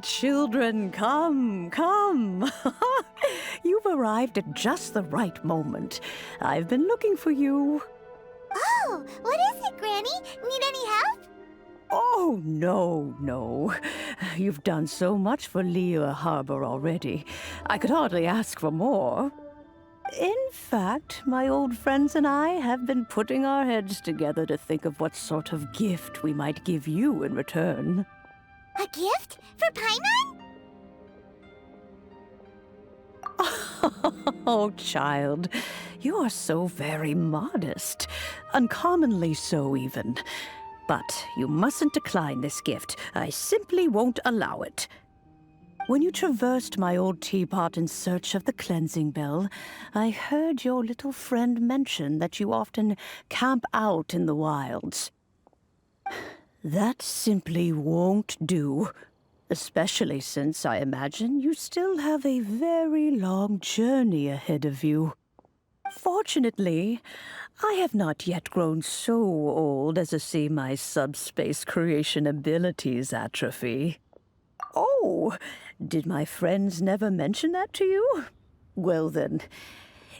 Children, come, come. You've arrived at just the right moment. I've been looking for you. Oh, what is it, Granny? Need any help? Oh, no. You've done so much for Liyue Harbor already. I could hardly ask for more. In fact, my old friends and I have been putting our heads together to think of what sort of gift we might give you in return. A gift? For Paimon? Oh, child, you are so very modest. Uncommonly so, even. But you mustn't decline this gift. I simply won't allow it. When you traversed my old teapot in search of the cleansing bell, I heard your little friend mention that you often camp out in the wilds. That simply won't do, especially since I imagine you still have a very long journey ahead of you. Fortunately, I have not yet grown so old as to see my subspace creation abilities atrophy. Oh, did my friends never mention that to you? Well then,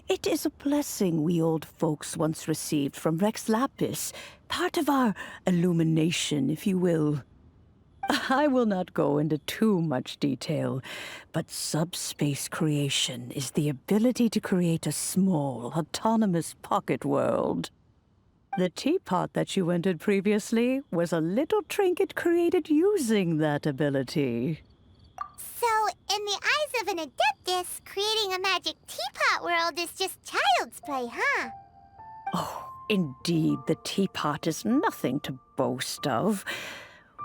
it is a blessing we old folks once received from Rex Lapis, part of our illumination, if you will. I will not go into too much detail, but subspace creation is the ability to create a small, autonomous pocket world. The teapot that you entered previously was a little trinket created using that ability. So, in the eyes of an Adeptus, creating a magic teapot world is just child's play, huh? Oh, indeed, the teapot is nothing to boast of.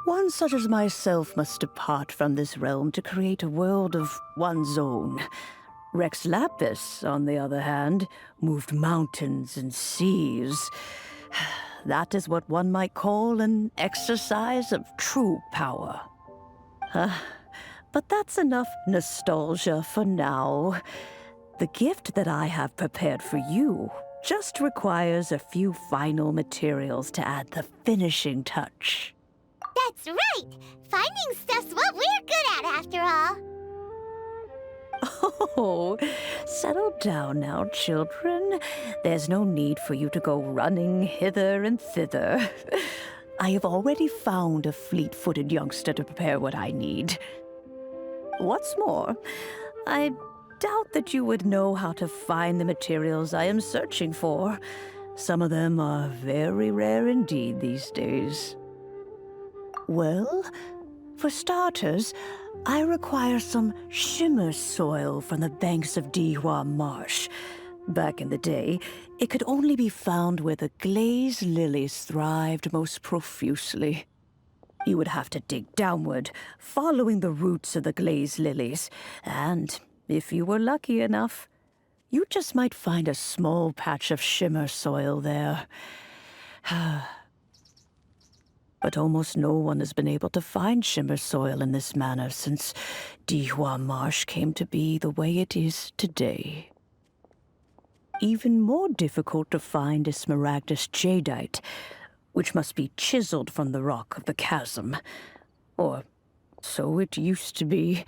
One such as myself must depart from this realm to create a world of one's own. Rex Lapis, on the other hand, moved mountains and seas. That is what one might call an exercise of true power. But that's enough nostalgia for now. The gift that I have prepared for you just requires a few final materials to add the finishing touch. That's right! Finding stuff's what we're good at, after all. Oh, settle down now, children. There's no need for you to go running hither and thither. I have already found a fleet-footed youngster to prepare what I need. What's more, I doubt that you would know how to find the materials I am searching for. Some of them are very rare indeed these days. Well, for starters, I require some shimmer soil from the banks of Dihua Marsh. Back in the day, it could only be found where the glaze lilies thrived most profusely. You would have to dig downward, following the roots of the glaze lilies, and if you were lucky enough, you just might find a small patch of shimmer soil there. But almost no one has been able to find shimmer soil in this manner since Dihua Marsh came to be the way it is today. Even more difficult to find is smaragdus jadeite, which must be chiseled from the rock of the chasm. Or so it used to be.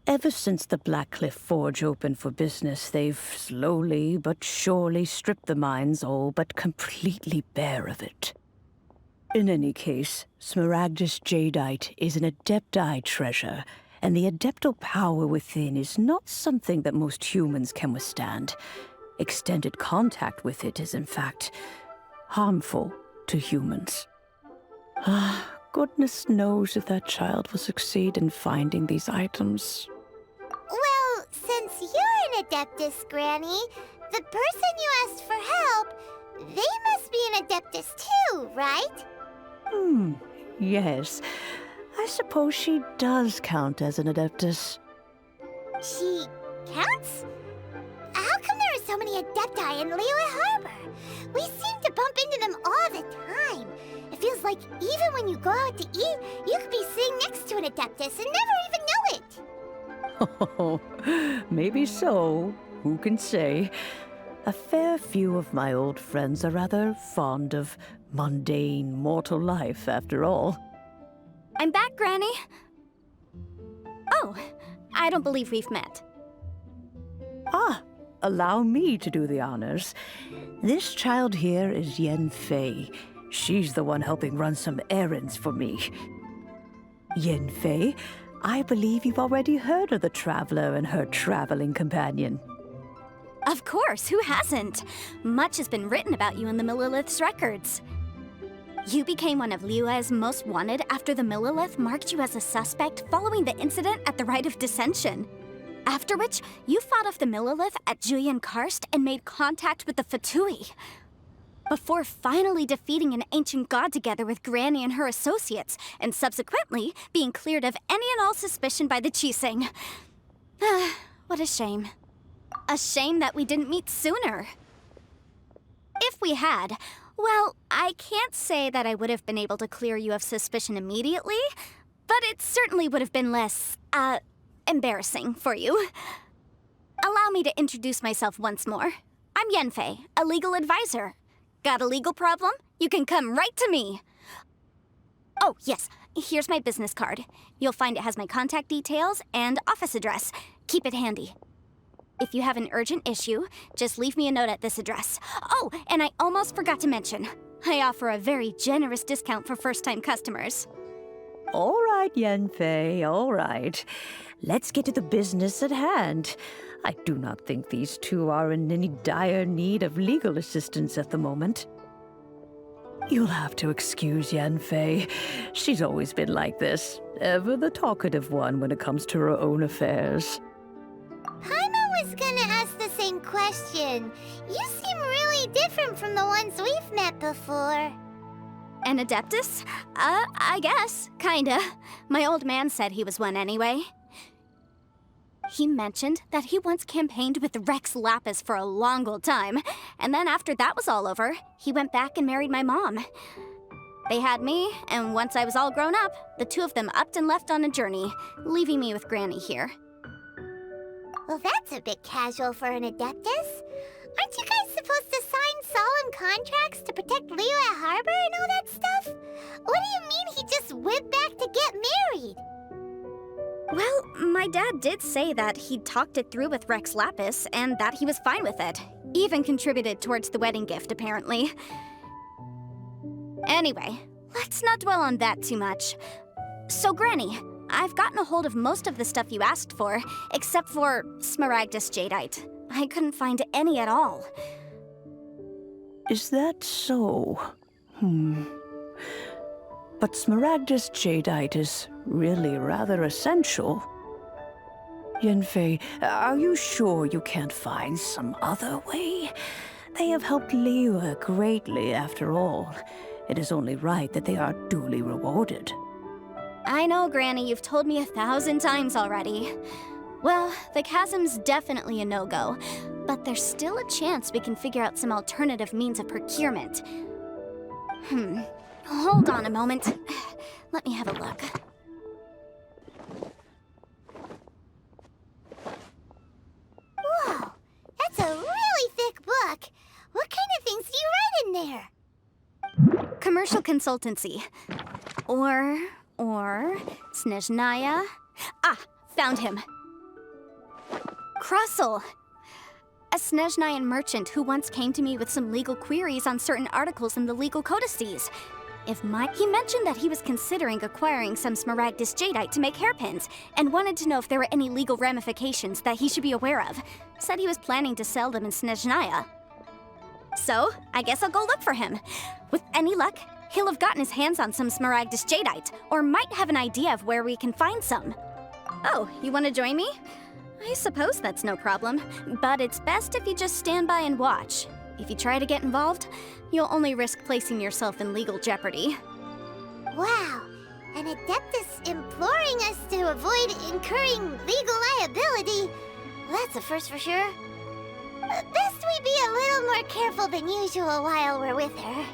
Ever since the Blackcliff Forge opened for business, they've slowly but surely stripped the mines all but completely bare of it. In any case, smaragdus jadeite is an adepti treasure, and the adeptal power within is not something that most humans can withstand. Extended contact with it is, in fact, harmful to humans. Goodness knows if that child will succeed in finding these items. Well, since you're an Adeptus, Granny, the person you asked for help, they must be an Adeptus too, right? Yes. I suppose she does count as an Adeptus. She counts? How come there are so many Adepti in Liyue Harbor? We seem to bump into them all the time. It feels like even when you go out to eat, you could be sitting next to an Adeptus and never even know it. Oh, maybe so. Who can say? A fair few of my old friends are rather fond of mundane mortal life, after all. I'm back, Granny. Oh, I don't believe we've met. Ah, allow me to do the honors. This child here is Yan Fэй. She's the one helping run some errands for me. Yan Fэй, I believe you've already heard of the Traveler and her traveling companion. Of course, who hasn't? Much has been written about you in the Millilith's records. You became one of Liyue's most wanted after the Millilith marked you as a suspect following the incident at the Rite of Dissension. After which, you fought off the Millilith at Julian Karst and made contact with the Fatui. Before finally defeating an ancient god together with Granny and her associates, and subsequently being cleared of any and all suspicion by the Chiseng. What a shame. A shame that we didn't meet sooner. If we had, well, I can't say that I would have been able to clear you of suspicion immediately, but it certainly would have been less, embarrassing for you. Allow me to introduce myself once more. I'm Yan Fэй, a legal advisor. Got a legal problem? You can come right to me. Oh, yes, here's my business card. You'll find it has my contact details and office address. Keep it handy. If you have an urgent issue, just leave me a note at this address. Oh, and I almost forgot to mention, I offer a very generous discount for first-time customers. All right, Yan Fэй, all right. Let's get to the business at hand. I do not think these two are in any dire need of legal assistance at the moment. You'll have to excuse Yan Fэй. She's always been like this, ever the talkative one when it comes to her own affairs. Paimon was gonna ask the same question. You seem really different from the ones we've met before. An Adeptus? I guess. Kinda. My old man said he was one anyway. He mentioned that he once campaigned with Rex Lapis for a long old time, and then after that was all over, he went back and married my mom. They had me, and once I was all grown up, the two of them upped and left on a journey, leaving me with Granny here. Well, that's a bit casual for an Adeptus. Aren't you guys supposed to sign solemn contracts to protect Liyue Harbor and all that stuff? What do you mean he just went back to get married? Well, my dad did say that he'd talked it through with Rex Lapis and that he was fine with it. Even contributed towards the wedding gift, apparently. Anyway, let's not dwell on that too much. So, Granny, I've gotten a hold of most of the stuff you asked for, except for Smaragdus Jadeite. I couldn't find any at all. Is that so? But Smaragdus Jadeite is really rather essential. Yan Fэй, are you sure you can't find some other way? They have helped Liyue greatly, after all. It is only right that they are duly rewarded. I know, Granny, you've told me 1,000 times already. Well, the chasm's definitely a no-go, but there's still a chance we can figure out some alternative means of procurement. Hold on a moment. Let me have a look. Whoa, that's a really thick book. What kind of things do you write in there? Commercial consultancy. Or Snezhnaya. Ah, found him. Krusel. A Snezhnayan merchant who once came to me with some legal queries on certain articles in the legal codices. He mentioned that he was considering acquiring some Smaragdus Jadeite to make hairpins, and wanted to know if there were any legal ramifications that he should be aware of. Said he was planning to sell them in Snezhnaya. So, I guess I'll go look for him. With any luck, he'll have gotten his hands on some Smaragdus Jadeite, or might have an idea of where we can find some. Oh, you want to join me? I suppose that's no problem, but it's best if you just stand by and watch. If you try to get involved, you'll only risk placing yourself in legal jeopardy. Wow, an Adeptus imploring us to avoid incurring legal liability. Well, that's a first for sure. Best we be a little more careful than usual while we're with her.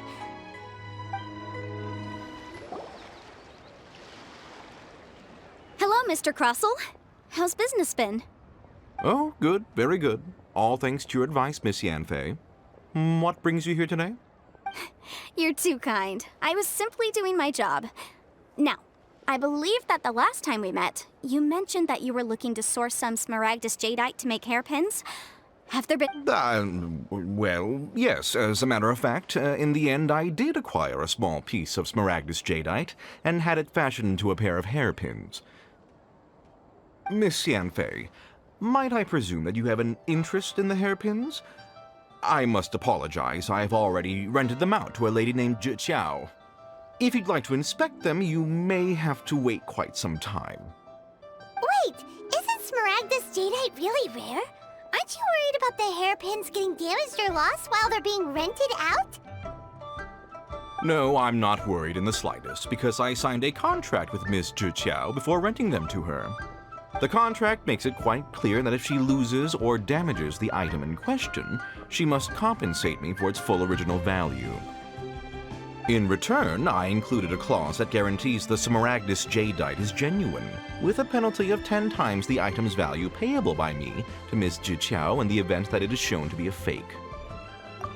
Hello, Mr. Krusel. How's business been? Oh, good, very good. All thanks to your advice, Miss Yan Fэй. What brings you here today? You're too kind. I was simply doing my job. Now, I believe that the last time we met, you mentioned that you were looking to source some smaragdus jadeite to make hairpins. Have there been... Well, yes, as a matter of fact, in the end I did acquire a small piece of smaragdus jadeite and had it fashioned into a pair of hairpins. Miss Yan Fэй, might I presume that you have an interest in the hairpins? I must apologize, I've already rented them out to a lady named Zhi Qiao. If you'd like to inspect them, you may have to wait quite some time. Wait, isn't smaragdus jadeite really rare? Aren't you worried about the hairpins getting damaged or lost while they're being rented out? No, I'm not worried in the slightest, because I signed a contract with Miss Zhi Qiao before renting them to her. The contract makes it quite clear that if she loses or damages the item in question, she must compensate me for its full original value. In return, I included a clause that guarantees the smaragdus jadeite is genuine, with a penalty of 10 times the item's value payable by me to Miss Zhi Qiao in the event that it is shown to be a fake.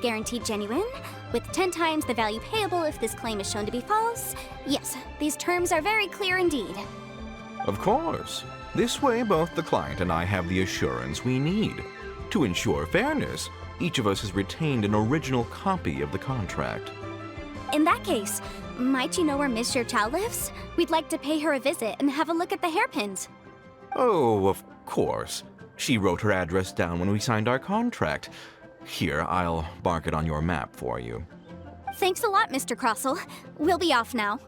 Guaranteed genuine, with 10 times the value payable if this claim is shown to be false? Yes, these terms are very clear indeed. Of course. This way, both the client and I have the assurance we need. To ensure fairness, each of us has retained an original copy of the contract. In that case, might you know where Miss Zhi Qiao lives? We'd like to pay her a visit and have a look at the hairpins. Oh, of course. She wrote her address down when we signed our contract. Here, I'll mark it on your map for you. Thanks a lot, Mr. Crossell. We'll be off now.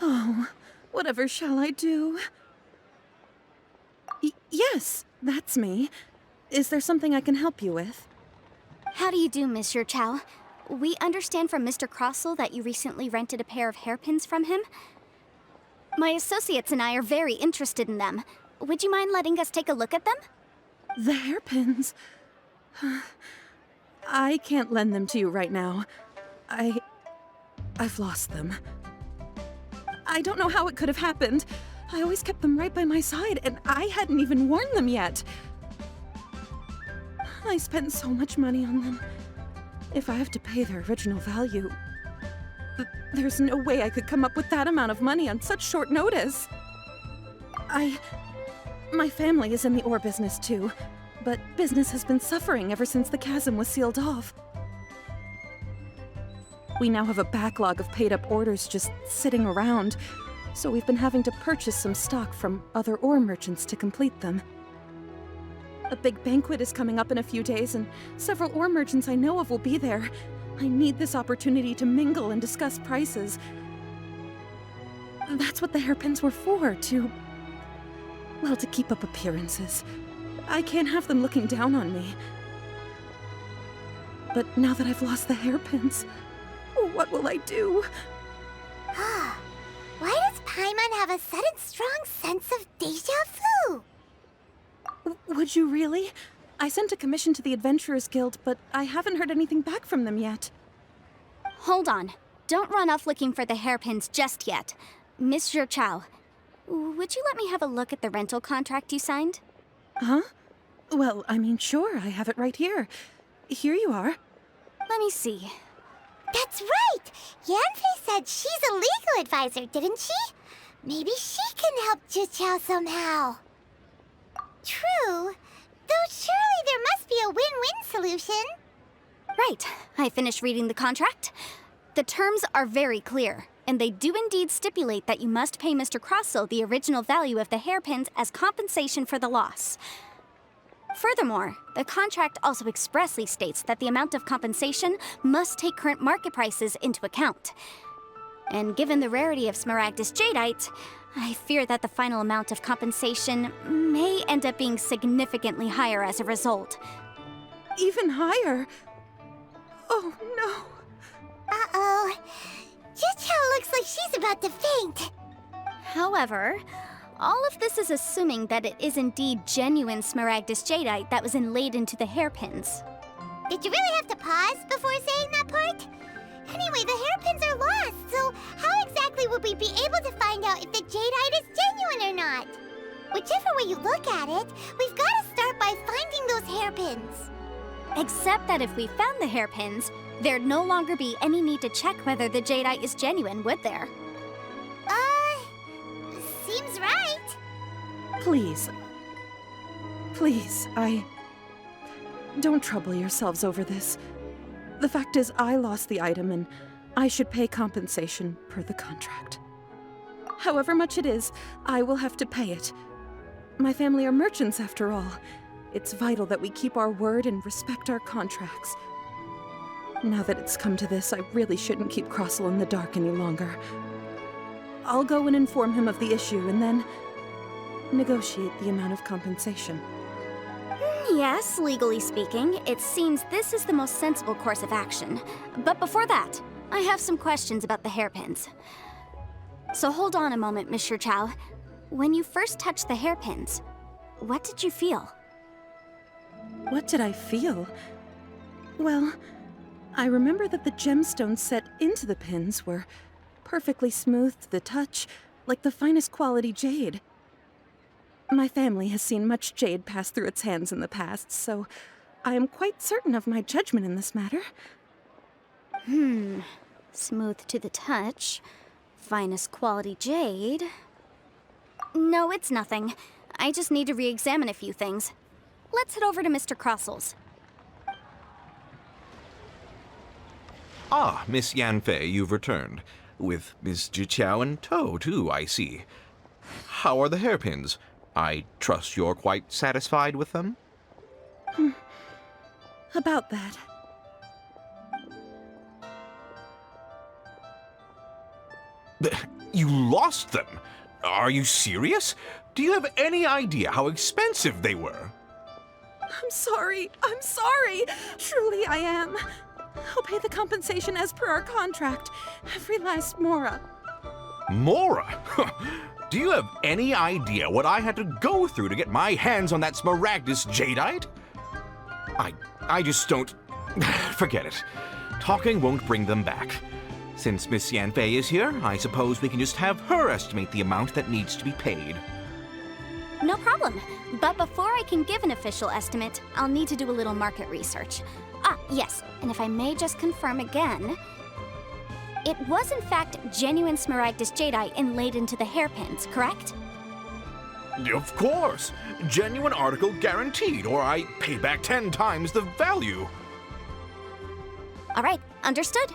Oh, whatever shall I do? Yes, that's me. Is there something I can help you with? How do you do, Miss Zhi Qiao? We understand from Mr. Crossell that you recently rented a pair of hairpins from him. My associates and I are very interested in them. Would you mind letting us take a look at them? The hairpins? I can't lend them to you right now. I've lost them. I don't know how it could have happened. I always kept them right by my side, and I hadn't even worn them yet. I spent so much money on them. If I have to pay their original value, there's no way I could come up with that amount of money on such short notice. My family is in the ore business too, but business has been suffering ever since the chasm was sealed off. We now have a backlog of paid-up orders just sitting around, so we've been having to purchase some stock from other ore merchants to complete them. A big banquet is coming up in a few days, and several ore merchants I know of will be there. I need this opportunity to mingle and discuss prices. That's what the hairpins were for, to keep up appearances. I can't have them looking down on me. But now that I've lost the hairpins, what will I do? Why does Paimon have a sudden strong sense of déjà vu? Would you really? I sent a commission to the Adventurers Guild, but I haven't heard anything back from them yet. Hold on. Don't run off looking for the hairpins just yet. Miss Zhi Qiao, would you let me have a look at the rental contract you signed? Huh? Well, I mean, sure, I have it right here. Here you are. Let me see. That's right! Yan Fэй said she's a legal advisor, didn't she? Maybe she can help Zhi Qiao somehow. True. Though surely there must be a win-win solution. Right. I finished reading the contract. The terms are very clear, and they do indeed stipulate that you must pay Mr. Crossell the original value of the hairpins as compensation for the loss. Furthermore, the contract also expressly states that the amount of compensation must take current market prices into account. And given the rarity of smaragdus jadeite, I fear that the final amount of compensation may end up being significantly higher as a result. Even higher? Oh, no. Uh-oh. Zhi Qiao looks like she's about to faint. However, all of this is assuming that it is indeed genuine smaragdus jadeite that was inlaid into the hairpins. Did you really have to pause before saying that part? Anyway, the hairpins are lost, so how exactly would we be able to find out if the jadeite is genuine or not? Whichever way you look at it, we've got to start by finding those hairpins. Except that if we found the hairpins, There'd no longer be any need to check whether the jadeite is genuine, would there? Seems right. Please. Please, Don't trouble yourselves over this. The fact is, I lost the item and I should pay compensation per the contract. However much it is, I will have to pay it. My family are merchants, after all. It's vital that we keep our word and respect our contracts. Now that it's come to this, I really shouldn't keep Crossel in the dark any longer. I'll go and inform him of the issue and then negotiate the amount of compensation. Yes, legally speaking, it seems this is the most sensible course of action. But before that, I have some questions about the hairpins. So hold on a moment, Mr. Chow. When you first touched the hairpins, what did you feel? What did I feel? Well, I remember that the gemstones set into the pins were perfectly smooth to the touch, like the finest quality jade. My family has seen much jade pass through its hands in the past, so I am quite certain of my judgment in this matter. Smooth to the touch. Finest quality jade. No, it's nothing. I just need to re-examine a few things. Let's head over to Mr. Crossel's. Ah, Miss Yan Fэй, you've returned. With Miss Jiqiao in tow, too, I see. How are the hairpins? I trust you're quite satisfied with them? About that. You lost them? Are you serious? Do you have any idea how expensive they were? I'm sorry. Truly I am. I'll pay the compensation as per our contract. Every last mora. Mora? Do you have any idea what I had to go through to get my hands on that smaragdus jadeite? I just don't... Forget it. Talking won't bring them back. Since Miss Yan Fэй is here, I suppose we can just have her estimate the amount that needs to be paid. No problem. But before I can give an official estimate, I'll need to do a little market research. Ah, yes, and if I may just confirm again, it was in fact genuine smaragdus jadeite inlaid into the hairpins, correct? Of course! Genuine article guaranteed, or I pay back 10 times the value. All right, understood.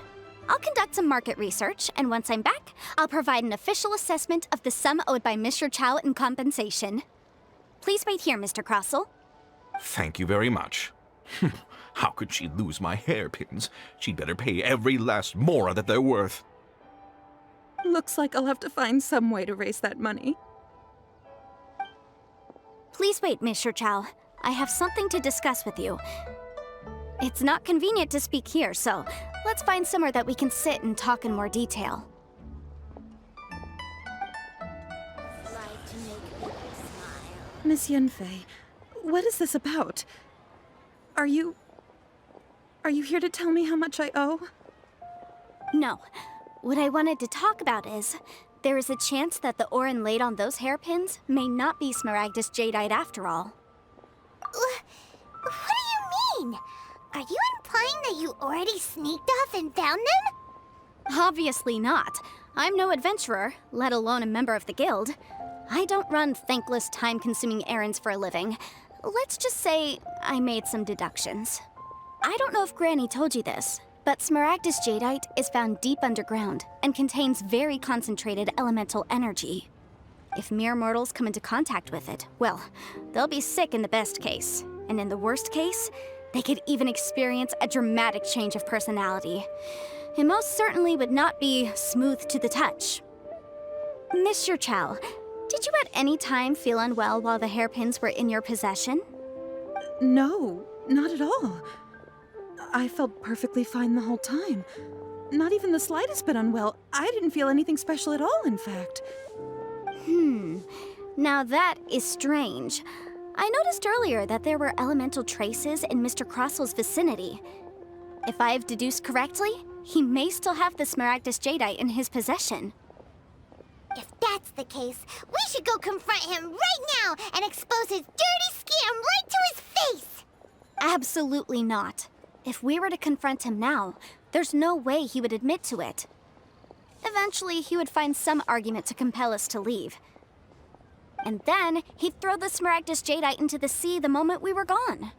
I'll conduct some market research, and once I'm back, I'll provide an official assessment of the sum owed by Mr. Chow in compensation. Please wait here, Mr. Crossel. Thank you very much. How could she lose my hairpins? She'd better pay every last mora that they're worth. Looks like I'll have to find some way to raise that money. Please wait, Mr. Chow. I have something to discuss with you. It's not convenient to speak here, so let's find somewhere that we can sit and talk in more detail. Miss Yan Fэй, what is this about? Are you here to tell me how much I owe? No. What I wanted to talk about is, there is a chance that the ore inlaid on those hairpins may not be smaragdus jadeite after all. What do you mean? Are you implying that you already sneaked off and found them? Obviously not. I'm no adventurer, let alone a member of the guild. I don't run thankless, time-consuming errands for a living. Let's just say I made some deductions. I don't know if Granny told you this, but smaragdus jadeite is found deep underground and contains very concentrated elemental energy. If mere mortals come into contact with it, well, they'll be sick in the best case. And in the worst case, they could even experience a dramatic change of personality. It most certainly would not be smooth to the touch. Mr. Chow, did you at any time feel unwell while the hairpins were in your possession? No, not at all. I felt perfectly fine the whole time. Not even the slightest bit unwell. I didn't feel anything special at all, in fact. Now that is strange. I noticed earlier that there were elemental traces in Mr. Crossel's vicinity. If I've deduced correctly, he may still have the smaragdus jadeite in his possession. If that's the case, we should go confront him right now and expose his dirty scam right to his face! Absolutely not. If we were to confront him now, there's no way he would admit to it. Eventually, he would find some argument to compel us to leave. And then, he'd throw the Smaragdus Jadeite into the sea the moment we were gone.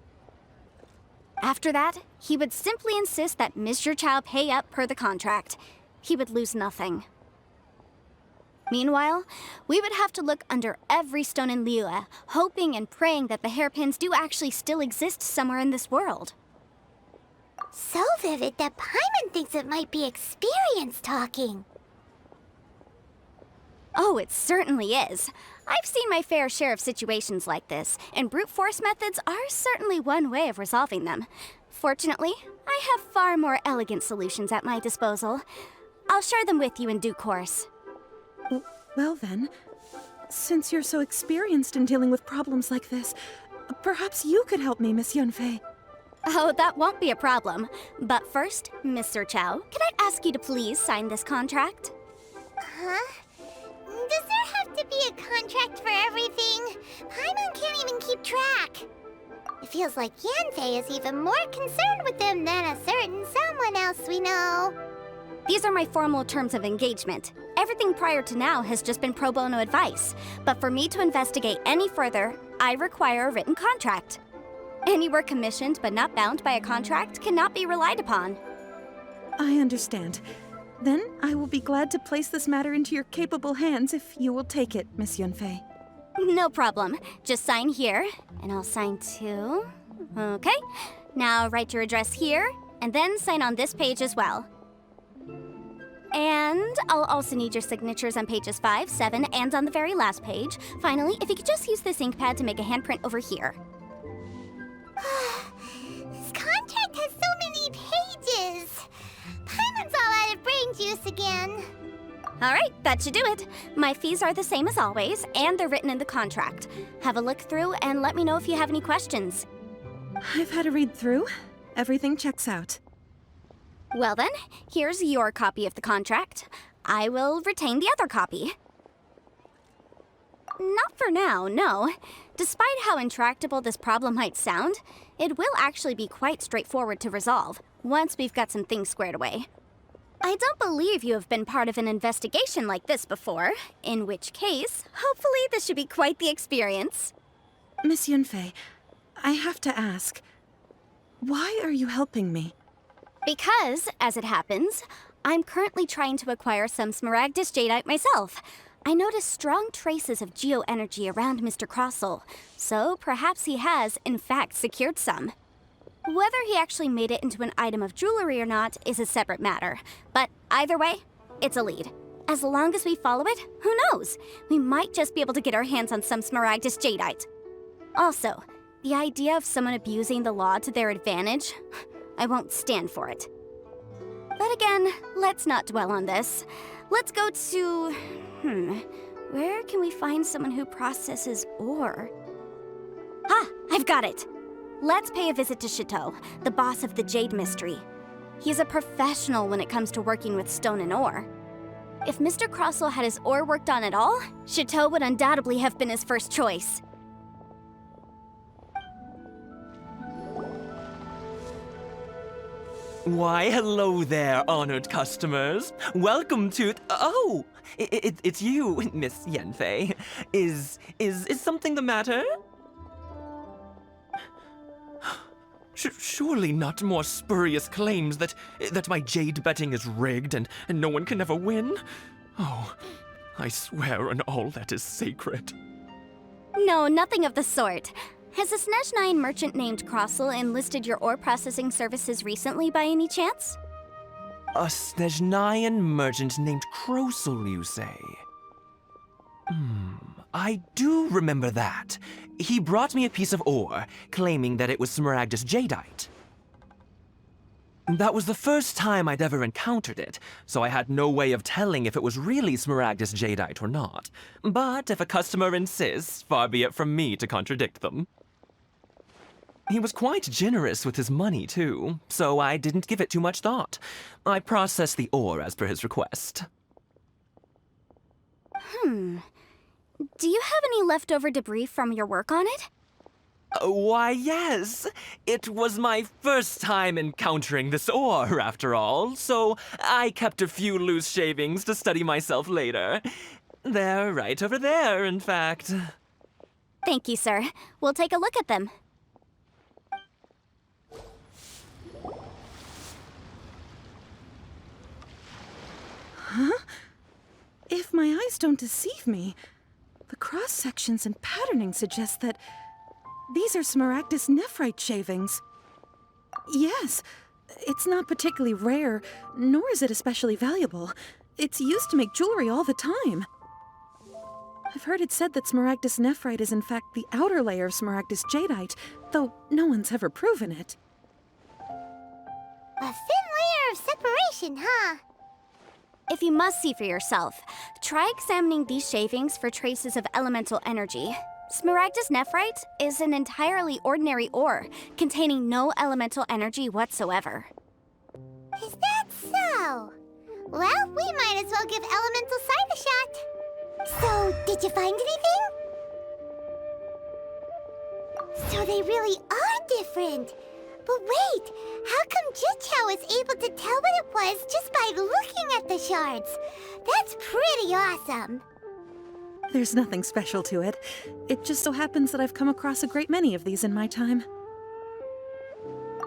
After that, he would simply insist that Mr. Chow pay up per the contract. He would lose nothing. Meanwhile, we would have to look under every stone in Liyue, hoping and praying that the hairpins do actually still exist somewhere in this world. So vivid that Paimon thinks it might be experience talking. Oh, it certainly is. I've seen my fair share of situations like this, and brute force methods are certainly one way of resolving them. Fortunately, I have far more elegant solutions at my disposal. I'll share them with you in due course. Well then, since you're so experienced in dealing with problems like this, perhaps you could help me, Miss Янь Фэй. Oh, that won't be a problem. But first, Mr. Chow, can I ask you to please sign this contract? Huh? Does there have to be a contract for everything? Paimon can't even keep track. It feels like Янь Fэй is even more concerned with them than a certain someone else we know. These are my formal terms of engagement. Everything prior to now has just been pro bono advice. But for me to investigate any further, I require a written contract. Any work commissioned but not bound by a contract cannot be relied upon. I understand. Then I will be glad to place this matter into your capable hands if you will take it, Miss Янь Фэй. No problem. Just sign here, and I'll sign too. Okay. Now write your address here, and then sign on this page as well. And I'll also need your signatures on pages 5, 7, and on the very last page. Finally, if you could just use this ink pad to make a handprint over here. This contract has so many pages. Paimon's all out of brain juice again. All right, that should do it. My fees are the same as always, and they're written in the contract. Have a look through and let me know if you have any questions. I've had a read through. Everything checks out. Well then, here's your copy of the contract. I will retain the other copy. Not for now, no. Despite how intractable this problem might sound, it will actually be quite straightforward to resolve, once we've got some things squared away. I don't believe you have been part of an investigation like this before, in which case, hopefully this should be quite the experience. Miss Янь Фэй, I have to ask, why are you helping me? Because, as it happens, I'm currently trying to acquire some Smaragdus Jadeite myself. I noticed strong traces of geo-energy around Mr. Crossel, so perhaps he has, in fact, secured some. Whether he actually made it into an item of jewelry or not is a separate matter, but either way, it's a lead. As long as we follow it, who knows? We might just be able to get our hands on some Smaragdus Jadeite. Also, the idea of someone abusing the law to their advantage, I won't stand for it. But again, let's not dwell on this. Let's go to... where can we find someone who processes ore? Ah, I've got it! Let's pay a visit to Chateau, the boss of the Jade Mystery. He's a professional when it comes to working with stone and ore. If Mr. Crossel had his ore worked on at all, Chateau would undoubtedly have been his first choice. Why, hello there, honored customers. Welcome to... Oh! It's you, Miss Янь Фэй. Is something the matter? Surely not more spurious claims that my jade betting is rigged and no one can ever win? Oh, I swear on all that is sacred. No, nothing of the sort. Has a Snezhnayan merchant named Crossel enlisted your ore processing services recently by any chance? A Snezhnayan merchant named Crossel, you say? I do remember that. He brought me a piece of ore, claiming that it was Smaragdus Jadeite. That was the first time I'd ever encountered it, so I had no way of telling if it was really Smaragdus Jadeite or not. But if a customer insists, far be it from me to contradict them. He was quite generous with his money, too, so I didn't give it too much thought. I processed the ore as per his request. Do you have any leftover debris from your work on it? Why, yes. It was my first time encountering this ore, after all, so I kept a few loose shavings to study myself later. They're right over there, in fact. Thank you, sir. We'll take a look at them. If my eyes don't deceive me, the cross-sections and patterning suggest that these are Smaragdus nephrite shavings. Yes, it's not particularly rare, nor is it especially valuable. It's used to make jewelry all the time. I've heard it said that Smaragdus nephrite is in fact the outer layer of Smaragdus jadeite, though no one's ever proven it. A thin layer of separation, huh? If you must see for yourself, try examining these shavings for traces of elemental energy. Smaragdus nephrite is an entirely ordinary ore, containing no elemental energy whatsoever. Is that so? Well, we might as well give elemental sight a shot. So, did you find anything? So they really are different. But wait, how come Jichao was able to tell what it was just by looking at the shards? That's pretty awesome. There's nothing special to it. It just so happens that I've come across a great many of these in my time.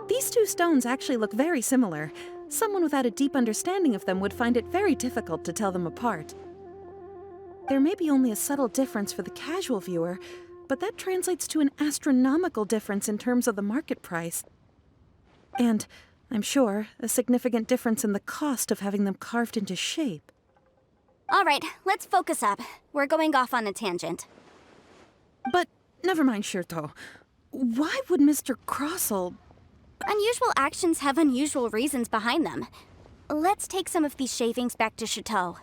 These two stones actually look very similar. Someone without a deep understanding of them would find it very difficult to tell them apart. There may be only a subtle difference for the casual viewer, but that translates to an astronomical difference in terms of the market price. And, I'm sure, a significant difference in the cost of having them carved into shape. All right, let's focus up. We're going off on a tangent. But, never mind, Shirto. Why would Mr. Crossell... Unusual actions have unusual reasons behind them. Let's take some of these shavings back to Chateau.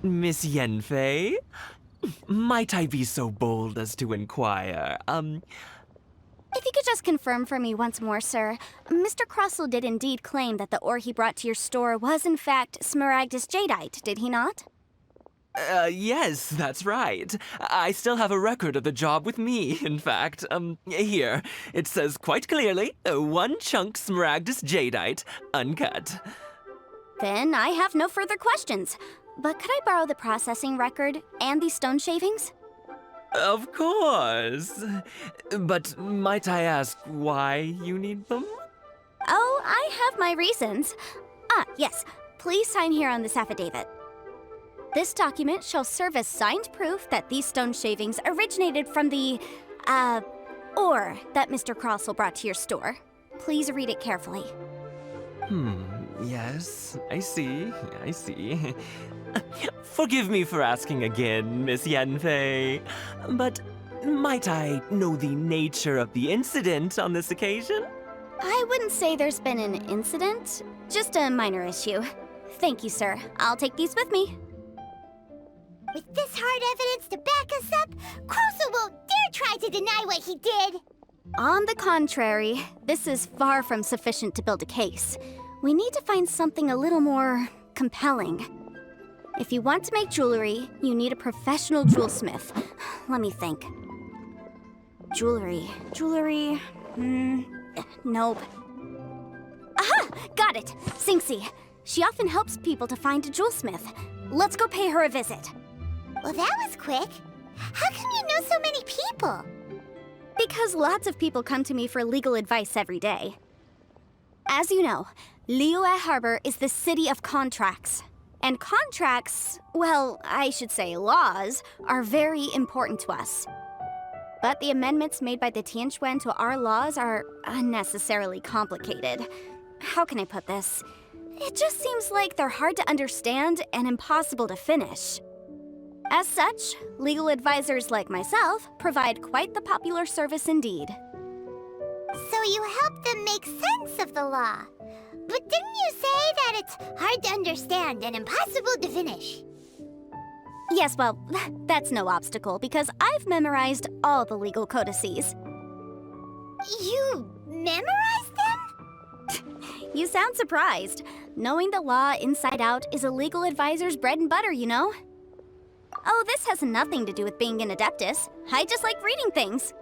Miss Yen Fэй? Might I be so bold as to inquire, If you could just confirm for me once more, sir. Mr. Crossell did indeed claim that the ore he brought to your store was in fact Smaragdus jadeite, did he not? Yes, that's right. I still have a record of the job with me, in fact. Here. It says quite clearly, 1 chunk Smaragdus jadeite, uncut. Then I have no further questions. But could I borrow the processing record and these stone shavings? Of course. But might I ask why you need them? Oh, I have my reasons. Ah, yes. Please sign here on this affidavit. This document shall serve as signed proof that these stone shavings originated from the, ore that Mr. Crossell brought to your store. Please read it carefully. Yes, I see. Forgive me for asking again, Miss Yen Fэй, but might I know the nature of the incident on this occasion? I wouldn't say there's been an incident, just a minor issue. Thank you, sir. I'll take these with me. With this hard evidence to back us up, Crossell won't dare try to deny what he did. On the contrary, this is far from sufficient to build a case. We need to find something a little more compelling. If you want to make jewelry, you need a professional jewelsmith. Let me think. Jewelry. Nope. Aha! Got it! Singxi. She often helps people to find a jewelsmith. Let's go pay her a visit. Well, that was quick. How come you know so many people? Because lots of people come to me for legal advice every day. As you know, Liyue Harbor is the city of contracts. And contracts, well, I should say laws, are very important to us. But the amendments made by the Tianquan to our laws are unnecessarily complicated. How can I put this? It just seems like they're hard to understand and impossible to finish. As such, legal advisors like myself provide quite the popular service indeed. So you help them make sense of the law. But didn't you say that it's hard to understand and impossible to finish? Yes, well, that's no obstacle because I've memorized all the legal codices. You memorized them? You sound surprised. Knowing the law inside out is a legal advisor's bread and butter, you know? Oh, this has nothing to do with being an Adeptus. I just like reading things.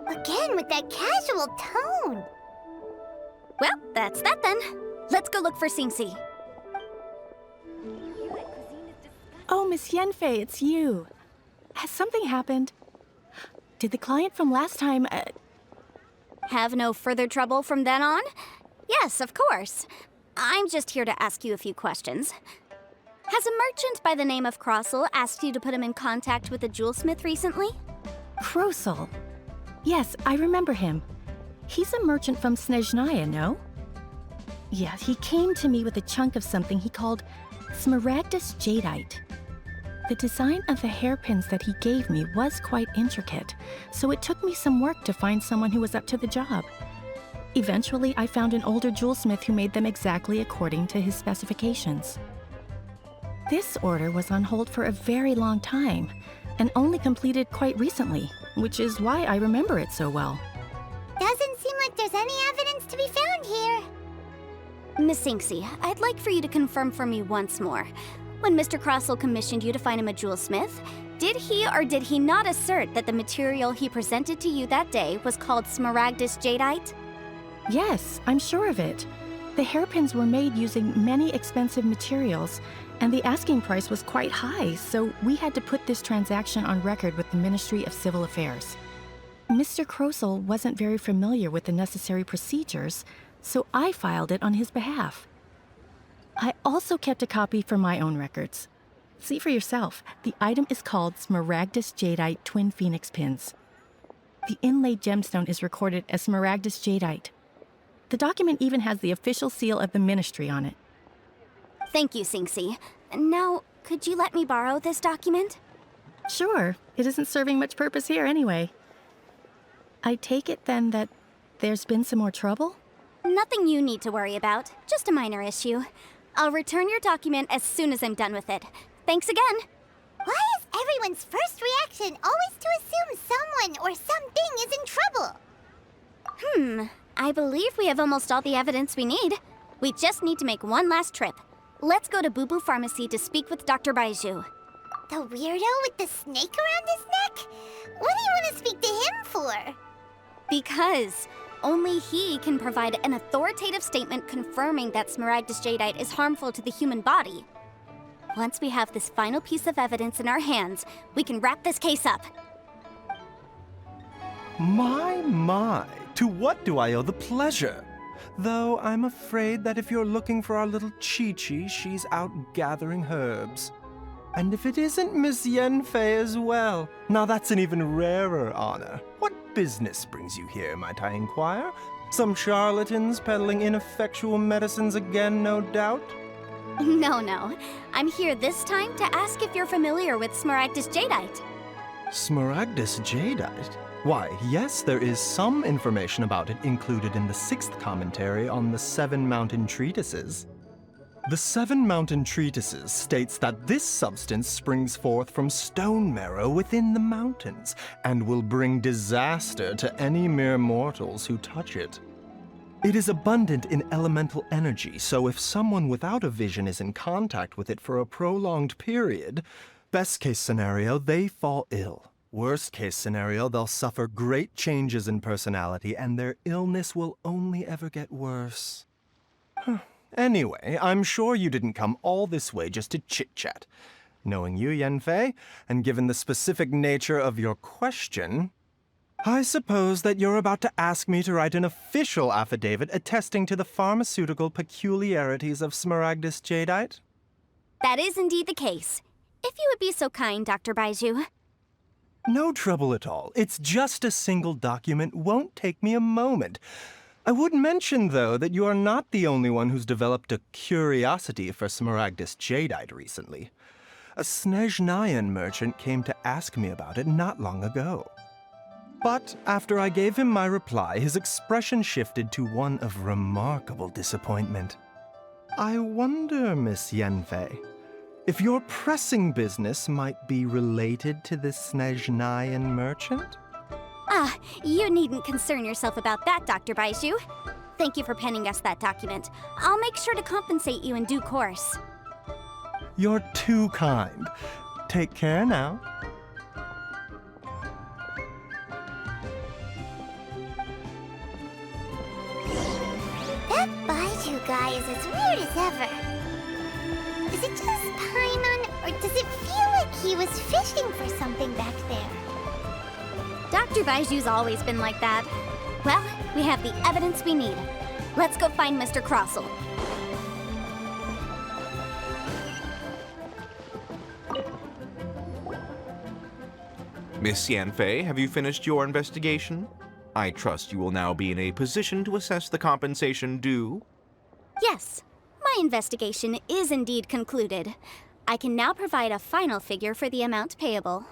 Again with that casual tone. Well, that's that then. Let's go look for Xingxi. Oh, Miss Yen Fэй, it's you. Has something happened? Did the client from last time... Have no further trouble from then on? Yes, of course. I'm just here to ask you a few questions. Has a merchant by the name of Crossel asked you to put him in contact with a jewelsmith recently? Krosel? Yes, I remember him. He's a merchant from Snežnaya, no? Yeah, he came to me with a chunk of something he called Smaragdus Jadeite. The design of the hairpins that he gave me was quite intricate, so it took me some work to find someone who was up to the job. Eventually, I found an older jewelsmith who made them exactly according to his specifications. This order was on hold for a very long time, and only completed quite recently, which is why I remember it so well. Doesn't seem like there's any evidence to be found here. Miss Xingxi, I'd like for you to confirm for me once more. When Mr. Crossel commissioned you to find him a jewelsmith, did he or did he not assert that the material he presented to you that day was called Smaragdus Jadeite? Yes, I'm sure of it. The hairpins were made using many expensive materials, and the asking price was quite high, so we had to put this transaction on record with the Ministry of Civil Affairs. Mr. Krosel wasn't very familiar with the necessary procedures, so I filed it on his behalf. I also kept a copy for my own records. See for yourself, the item is called Smaragdus Jadeite Twin Phoenix Pins. The inlaid gemstone is recorded as Smaragdus Jadeite. The document even has the official seal of the ministry on it. Thank you, Xingxi. Now, could you let me borrow this document? Sure, it isn't serving much purpose here anyway. I take it then that there's been some more trouble? Nothing you need to worry about, just a minor issue. I'll return your document as soon as I'm done with it. Thanks again. Why is everyone's first reaction always to assume someone or something is in trouble? I believe we have almost all the evidence we need. We just need to make one last trip. Let's go to Boo Boo Pharmacy to speak with Dr. Baizhu. The weirdo with the snake around his neck? What do you want to speak to him for? Because only he can provide an authoritative statement confirming that Smaragdus Jadeite is harmful to the human body. Once we have this final piece of evidence in our hands, we can wrap this case up. My, to what do I owe the pleasure? Though I'm afraid that if you're looking for our little Chi-Chi, she's out gathering herbs. And if it isn't Miss Yen Fэй as well, now that's an even rarer honor. What business brings you here, might I inquire? Some charlatans peddling ineffectual medicines again, no doubt? No. I'm here this time to ask if you're familiar with Smaragdus Jadeite. Smaragdus Jadeite? Why, yes, there is some information about it included in the 6th commentary on the 7 Mountain Treatises. The 7 Mountain Treatises states that this substance springs forth from stone marrow within the mountains and will bring disaster to any mere mortals who touch it. It is abundant in elemental energy, so if someone without a vision is in contact with it for a prolonged period, best case scenario, they fall ill. Worst case scenario, they'll suffer great changes in personality and their illness will only ever get worse. Anyway, I'm sure you didn't come all this way just to chit-chat. Knowing you, Yen Fэй, and given the specific nature of your question, I suppose that you're about to ask me to write an official affidavit attesting to the pharmaceutical peculiarities of Smaragdus Jadeite? That is indeed the case. If you would be so kind, Dr. Baizhu. No trouble at all. It's just a single document. Won't take me a moment. I would mention, though, that you are not the only one who's developed a curiosity for Smaragdus Jadeite recently. A Snežnayan merchant came to ask me about it not long ago. But after I gave him my reply, his expression shifted to one of remarkable disappointment. I wonder, Miss Yen Fэй, if your pressing business might be related to this Snežnayan merchant? You needn't concern yourself about that, Dr. Baizhu. Thank you for penning us that document. I'll make sure to compensate you in due course. You're too kind. Take care now. That Baiju guy is as weird as ever. Is it just Paimon, or does it feel like he was fishing for something back there? Dr. Baiju's always been like that. Well, we have the evidence we need. Let's go find Mr. Crossell. Miss Yan Fэй, have you finished your investigation? I trust you will now be in a position to assess the compensation due. Yes, my investigation is indeed concluded. I can now provide a final figure for the amount payable.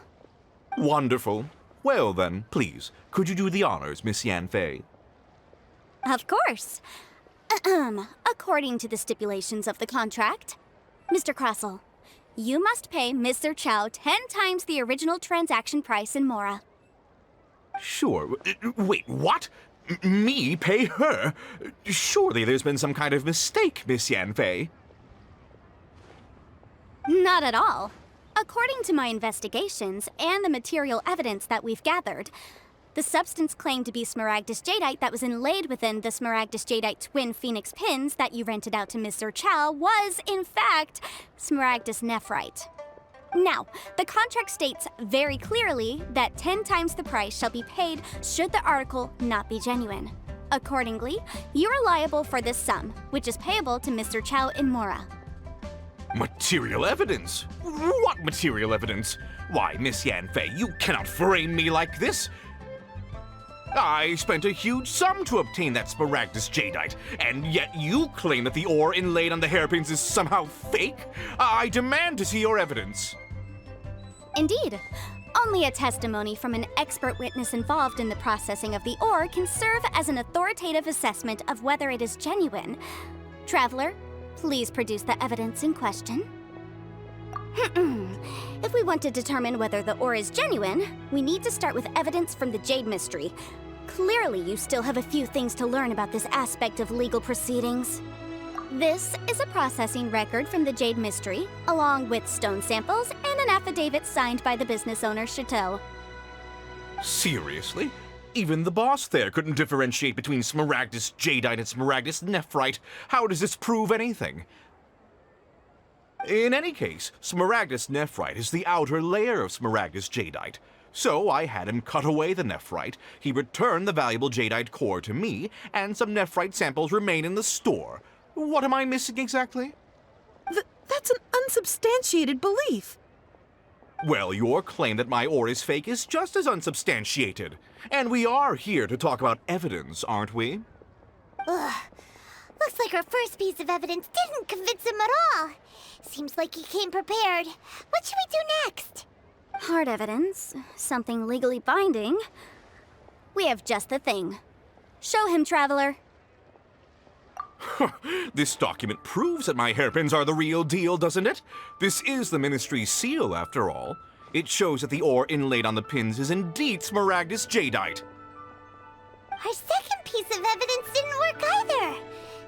Wonderful. Well then, please, could you do the honors, Miss Yan Fэй? Of course. According to the stipulations of the contract, Mr. Crossell, you must pay Mr. Chow 10 times the original transaction price in Mora. Sure. Wait, what? Me pay her? Surely there's been some kind of mistake, Miss Yan Fэй. Not at all. According to my investigations and the material evidence that we've gathered, the substance claimed to be Smaragdus Jadeite that was inlaid within the Smaragdus Jadeite twin phoenix pins that you rented out to Mr. Chow was, in fact, Smaragdus Nephrite. Now, the contract states very clearly that 10 times the price shall be paid should the article not be genuine. Accordingly, you are liable for this sum, which is payable to Mr. Chow in Mora. Material evidence? What material evidence? Why, Miss Yan Fэй, you cannot frame me like this. I spent a huge sum to obtain that Smaragdus Jadeite, and yet you claim that the ore inlaid on the hairpins is somehow fake? I demand to see your evidence. Indeed. Only a testimony from an expert witness involved in the processing of the ore can serve as an authoritative assessment of whether it is genuine. Traveler, please produce the evidence in question. If we want to determine whether the ore is genuine, we need to start with evidence from the Jade Mystery. Clearly, you still have a few things to learn about this aspect of legal proceedings. This is a processing record from the Jade Mystery, along with stone samples and an affidavit signed by the business owner, Chateau. Seriously? Even the boss there couldn't differentiate between Smaragdus Jadeite and Smaragdus Nephrite. How does this prove anything? In any case, Smaragdus Nephrite is the outer layer of Smaragdus Jadeite. So I had him cut away the Nephrite, he returned the valuable Jadeite core to me, and some Nephrite samples remain in the store. What am I missing exactly? That's an unsubstantiated belief. Well, your claim that my ore is fake is just as unsubstantiated. And we are here to talk about evidence, aren't we? Ugh. Looks like our first piece of evidence didn't convince him at all. Seems like he came prepared. What should we do next? Hard evidence, something legally binding. We have just the thing. Show him, Traveler. This document proves that my hairpins are the real deal, doesn't it? This is the Ministry's seal, after all. It shows that the ore inlaid on the pins is indeed Smaragdus Jadeite. Our second piece of evidence didn't work either.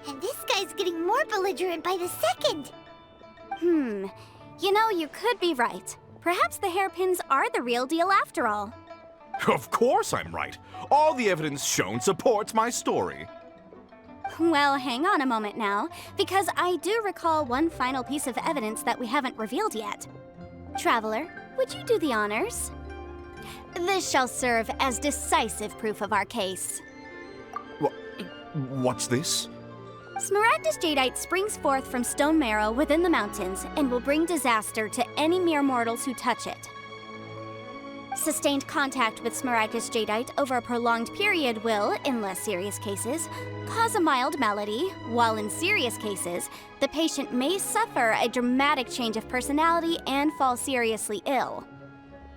And this guy's getting more belligerent by the second. You know, you could be right. Perhaps the hairpins are the real deal after all. Of course I'm right. All the evidence shown supports my story. Well, hang on a moment now, because I do recall one final piece of evidence that we haven't revealed yet. Traveler, would you do the honors? This shall serve as decisive proof of our case. What's this? Smaragdus Jadeite springs forth from stone marrow within the mountains and will bring disaster to any mere mortals who touch it. Sustained contact with Smaragdus Jadeite over a prolonged period will, in less serious cases, cause a mild malady, while in serious cases, the patient may suffer a dramatic change of personality and fall seriously ill.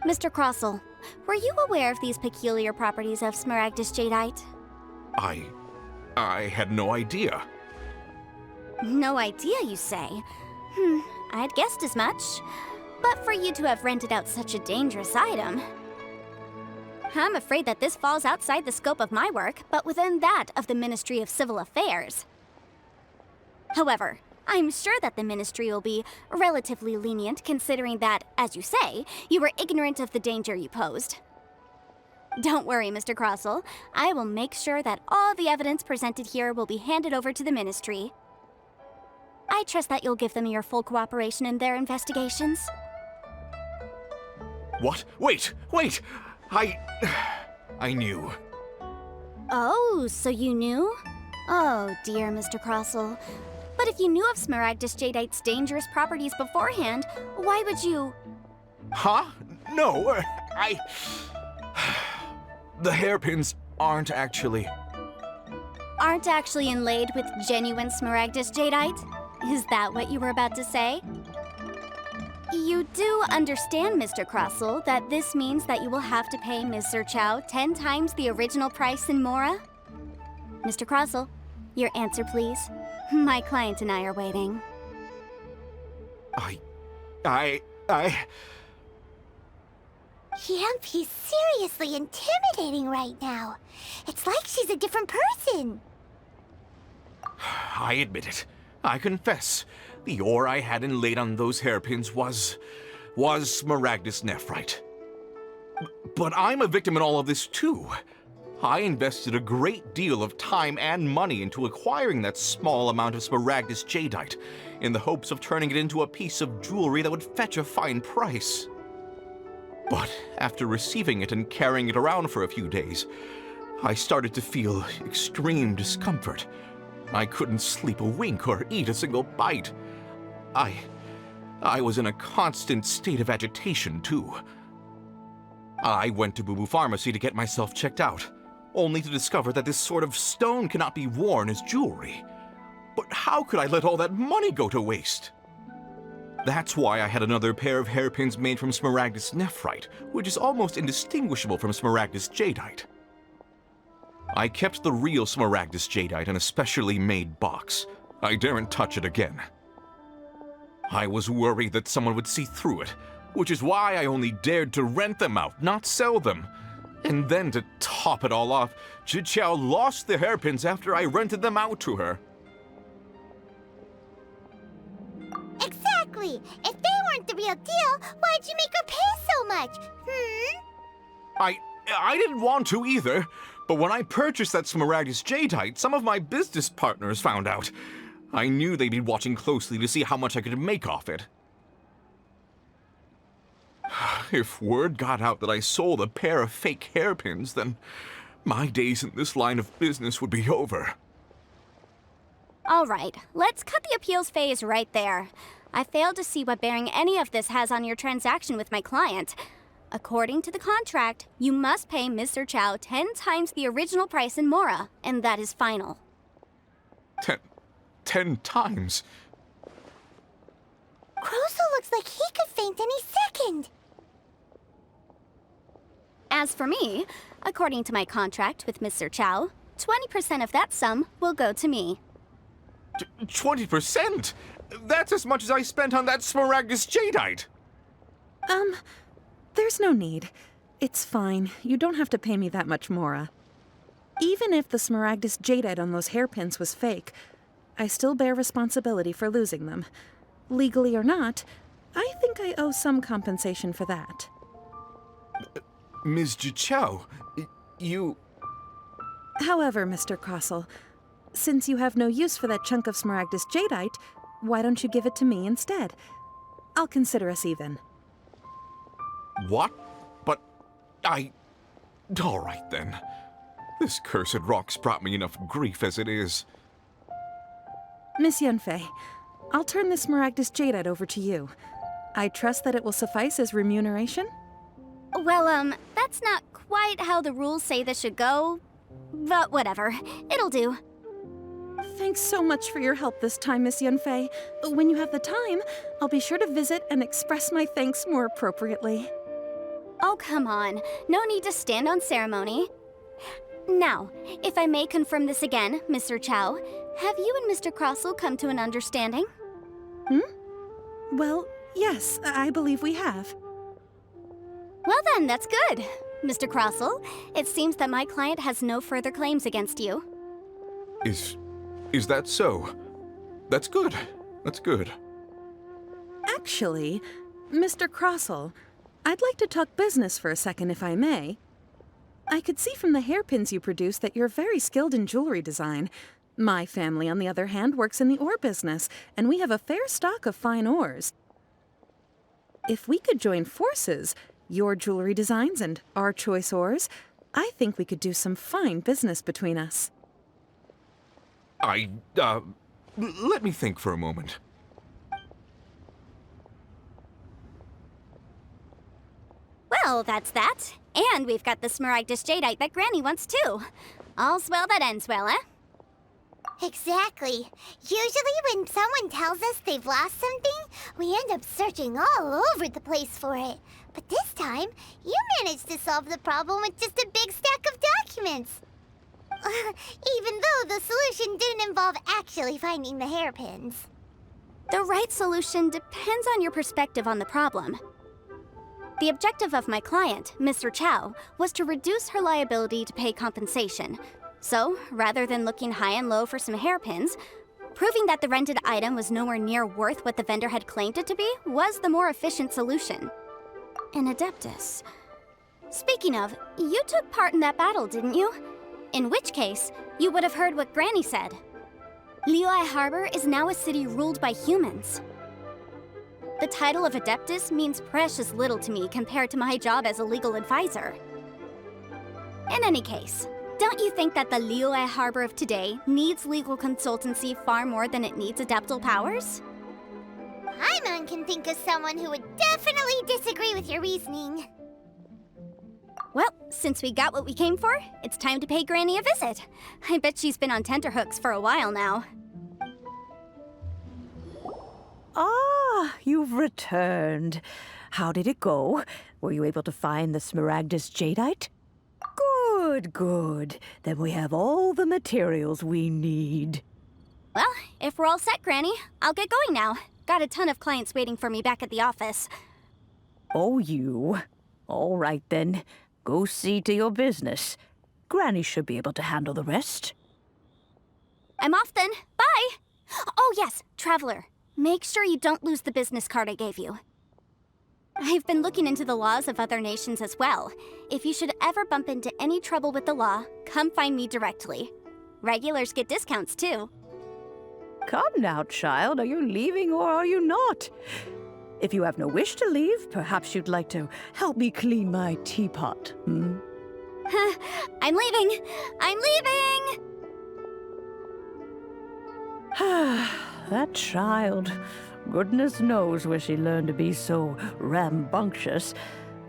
Mr. Crossell, were you aware of these peculiar properties of Smaragdus Jadeite? I had no idea. No idea, you say? I'd guessed as much. But for you to have rented out such a dangerous item... I'm afraid that this falls outside the scope of my work, but within that of the Ministry of Civil Affairs. However, I'm sure that the Ministry will be relatively lenient considering that, as you say, you were ignorant of the danger you posed. Don't worry, Mr. Crossell. I will make sure that all the evidence presented here will be handed over to the Ministry. I trust that you'll give them your full cooperation in their investigations. What? Wait! I knew. Oh, so you knew? Oh dear, Mr. Crossell. But if you knew of Smaragdus Jadeite's dangerous properties beforehand, why would you... Huh? No, The hairpins aren't actually... Aren't actually inlaid with genuine Smaragdus Jadeite? Is that what you were about to say? You do understand, Mr. Crossell, that this means that you will have to pay Ms. Zerchow 10 times the original price in Mora? Mr. Crossell, your answer, please. My client and I are waiting. Yanfei's seriously intimidating right now. It's like she's a different person. I admit it. I confess. The ore I had inlaid on those hairpins was Smaragdus nephrite. But I'm a victim in all of this too. I invested a great deal of time and money into acquiring that small amount of Smaragdus Jadeite, in the hopes of turning it into a piece of jewelry that would fetch a fine price. But after receiving it and carrying it around for a few days, I started to feel extreme discomfort. I couldn't sleep a wink or eat a single bite. I was in a constant state of agitation, too. I went to Boo Boo Pharmacy to get myself checked out, only to discover that this sort of stone cannot be worn as jewelry. But how could I let all that money go to waste? That's why I had another pair of hairpins made from Smaragdus nephrite, which is almost indistinguishable from Smaragdus Jadeite. I kept the real Smaragdus Jadeite in a specially made box. I daren't touch it again. I was worried that someone would see through it, which is why I only dared to rent them out, not sell them. And then to top it all off, Zhiqiao lost the hairpins after I rented them out to her. Exactly! If they weren't the real deal, why'd you make her pay so much? I didn't want to either, but when I purchased that Smaragdus Jadeite, some of my business partners found out. I knew they'd be watching closely to see how much I could make off it. If word got out that I sold a pair of fake hairpins, then my days in this line of business would be over. All right, let's cut the appeals phase right there. I failed to see what bearing any of this has on your transaction with my client. According to the contract, you must pay Mr. Chow 10 times the original price in Mora, and that is final. 10 times? Crossell looks like he could faint any second. As for me, according to my contract with Mr. Chow, 20% of that sum will go to me. 20%? That's as much as I spent on that Smaragdus Jadeite! There's no need. It's fine. You don't have to pay me that much, Mora. Even if the Smaragdus Jadeite on those hairpins was fake, I still bear responsibility for losing them. Legally or not, I think I owe some compensation for that. Ms. Zhiqiao, you... However, Mr. Crossell, since you have no use for that chunk of Smaragdus Jadeite, why don't you give it to me instead? I'll consider us even. What? But all right then. This cursed rock's brought me enough grief as it is. Miss Yan Fэй, I'll turn this Smaragdus Jadeite over to you. I trust that it will suffice as remuneration? Well, that's not quite how the rules say this should go. But whatever, it'll do. Thanks so much for your help this time, Miss Yan Fэй. When you have the time, I'll be sure to visit and express my thanks more appropriately. Oh, come on. No need to stand on ceremony. Now, if I may confirm this again, Mr. Chow, have you and Mr. Crossell come to an understanding? Well, yes, I believe we have. Well then, that's good. Mr. Crossell, it seems that my client has no further claims against you. Is that so? That's good. That's good. Actually, Mr. Crossell, I'd like to talk business for a second if I may. I could see from the hairpins you produce that you're very skilled in jewelry design. My family, on the other hand, works in the ore business, and we have a fair stock of fine ores. If we could join forces, your jewelry designs and our choice ores, I think we could do some fine business between us. Let me think for a moment. Well, that's that. And we've got the Smaragdus Jadeite that Granny wants too. All's well that ends well, eh? Exactly. Usually when someone tells us they've lost something, we end up searching all over the place for it. But this time, you managed to solve the problem with just a big stack of documents. Even though the solution didn't involve actually finding the hairpins. The right solution depends on your perspective on the problem. The objective of my client, Mr. Chow, was to reduce her liability to pay compensation. So, rather than looking high and low for some hairpins, proving that the rented item was nowhere near worth what the vendor had claimed it to be was the more efficient solution. An Adeptus. Speaking of, you took part in that battle, didn't you? In which case, you would have heard what Granny said. Liyue Harbor is now a city ruled by humans. The title of Adeptus means precious little to me compared to my job as a legal advisor. In any case, don't you think that the Liyue Harbor of today needs legal consultancy far more than it needs adeptal powers? Paimon can think of someone who would definitely disagree with your reasoning. Well, since we got what we came for, it's time to pay Granny a visit. I bet she's been on tenterhooks for a while now. Ah, you've returned. How did it go? Were you able to find the Smaragdus Jadeite? Good, good. Then we have all the materials we need. Well, if we're all set, Granny, I'll get going now. Got a ton of clients waiting for me back at the office. Oh, you. All right, then. Go see to your business. Granny should be able to handle the rest. I'm off then. Bye! Oh yes, Traveler. Make sure you don't lose the business card I gave you. I've been looking into the laws of other nations as well. If you should ever bump into any trouble with the law, come find me directly. Regulars get discounts too. Come now, child. Are you leaving or are you not? If you have no wish to leave, perhaps you'd like to help me clean my teapot, hmm? I'm leaving! I'm leaving! That child. Goodness knows where she learned to be so rambunctious.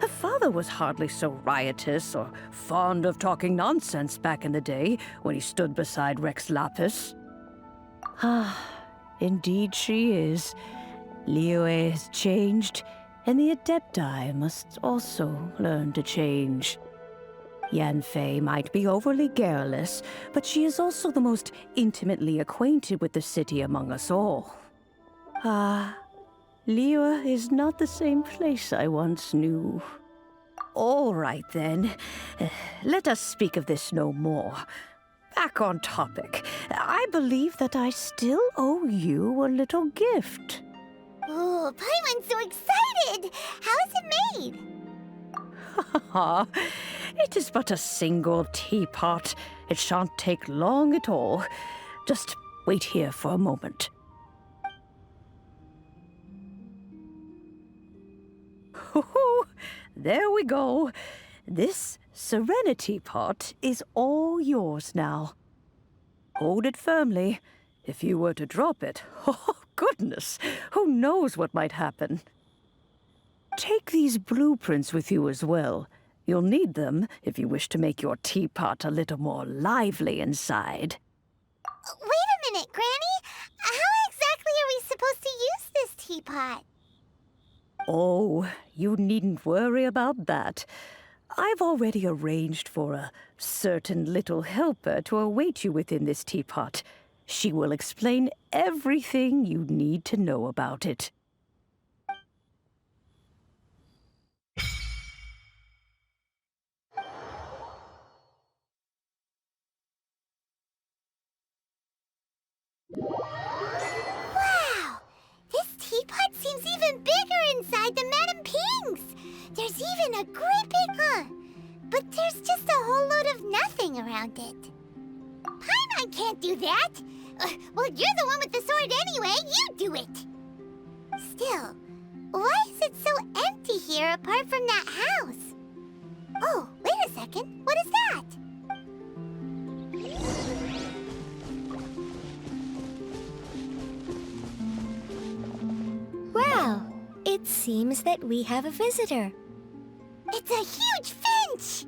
Her father was hardly so riotous or fond of talking nonsense back in the day when he stood beside Rex Lapis. Ah, indeed she is. Liyue has changed, and the Adepti must also learn to change. Yan Fэй might be overly garrulous, but she is also the most intimately acquainted with the city among us all. Ah, Liyue is not the same place I once knew. All right, then. Let us speak of this no more. Back on topic. I believe that I still owe you a little gift. Oh, Paimon's so excited! How is it made? It is but a single teapot. It shan't take long at all. Just wait here for a moment. There we go. This Serenity pot is all yours now. Hold it firmly. If you were to drop it, oh goodness, who knows what might happen. Take these blueprints with you as well. You'll need them if you wish to make your teapot a little more lively inside. Wait a minute, Granny! How exactly are we supposed to use this teapot? Oh, you needn't worry about that. I've already arranged for a certain little helper to await you within this teapot. She will explain everything you need to know about it. Wow! inside the Madame Pings! There's even a great big, but there's just a whole load of nothing around it. Paimon can't do that! Well, you're the one with the sword anyway, you do it! Still, why is it so empty here apart from that house? Oh, wait a second, what is that? Well, it seems that we have a visitor. It's a huge finch!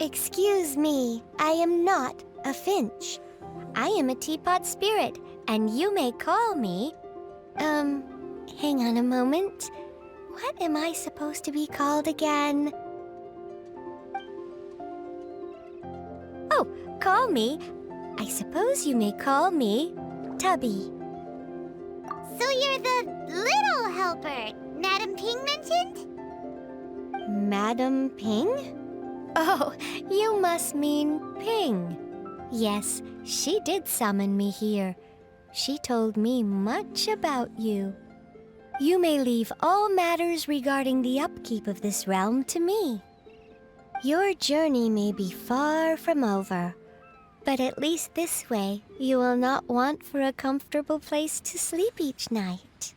Excuse me, I am not a finch. I am a teapot spirit, and you may call me... hang on a moment. What am I supposed to be called again? Oh, call me. I suppose you may call me Tubby. So you're the little helper Madame Ping mentioned? Madam Ping? Oh, you must mean Ping. Yes, she did summon me here. She told me much about you. You may leave all matters regarding the upkeep of this realm to me. Your journey may be far from over, but at least this way you will not want for a comfortable place to sleep each night.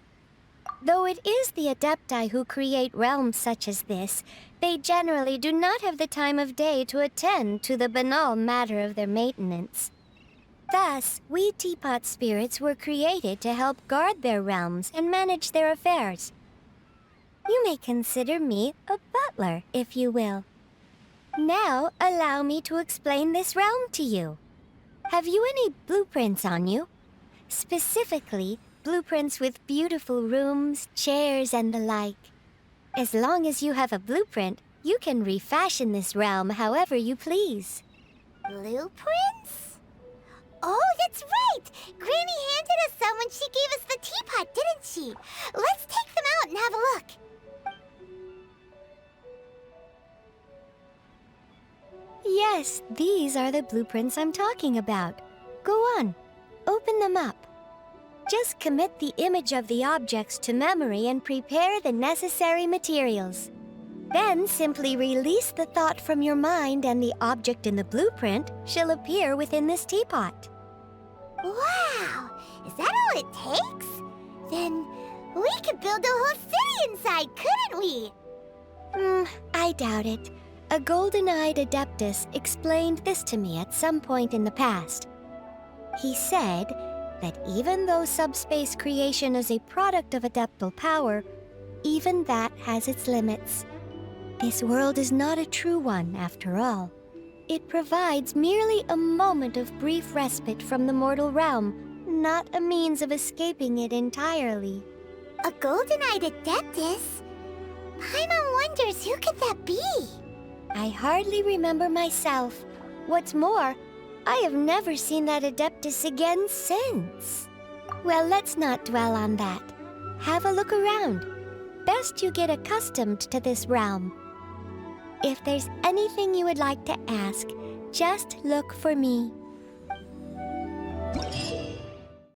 Though it is the Adepti who create realms such as this, they generally do not have the time of day to attend to the banal matter of their maintenance. Thus, we teapot spirits were created to help guard their realms and manage their affairs. You may consider me a butler, if you will. Now, allow me to explain this realm to you. Have you any blueprints on you? Specifically, blueprints with beautiful rooms, chairs, and the like. As long as you have a blueprint, you can refashion this realm however you please. Blueprints? Oh, that's right! Granny handed us some when she gave us the teapot, didn't she? Let's take them out and have a look. Yes, these are the blueprints I'm talking about. Go on, open them up. Just commit the image of the objects to memory and prepare the necessary materials. Then simply release the thought from your mind and the object in the blueprint shall appear within this teapot. Wow! Is that all it takes? Then we could build a whole city inside, couldn't we? I doubt it. A golden-eyed adeptus explained this to me at some point in the past. He said that even though subspace creation is a product of adeptal power, even that has its limits. This world is not a true one, after all. It provides merely a moment of brief respite from the mortal realm, not a means of escaping it entirely. A golden-eyed adeptus? Paimon wonders who could that be? I hardly remember myself. What's more, I have never seen that adeptus again since. Well, let's not dwell on that. Have a look around. Best you get accustomed to this realm. If there's anything you would like to ask, just look for me.